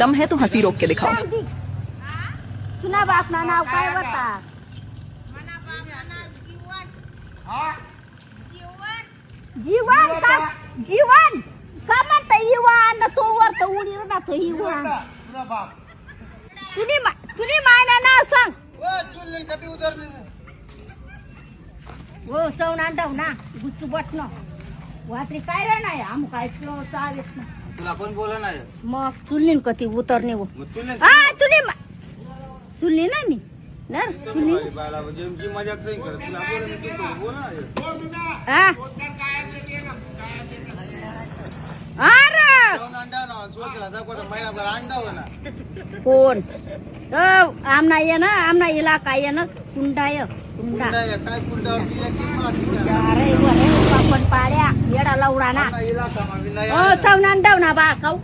दम है तो हंसी रोक के दिखाओ। तुला बापना नाव काय होता? जीवन का जीवन का म्हणता जीवन तो वर तर उडी ना तो जीवन तुझी मायना नाव सांग हो सौन अंडव ना गुच्चू बटन वात्री काय रे नाही आम काय स्लो चावेत ना तुला कोण बोला नाही मग चुलीन कधी उतरणे वो हा चुली ना मी नर चुली बाला जेमची मजाक सही कर तुला बोला हा अरे अंडा ना सोचला दाखवता महिना भर अंडा हो ना कोण आमना ये ना आमना इलाका ये ना कुंडा कुंडा काय कुंडा अरे वरे पापड पाड्या येडा लवडा ना इलाका मा ओ चवना अंडव ना बा खाऊ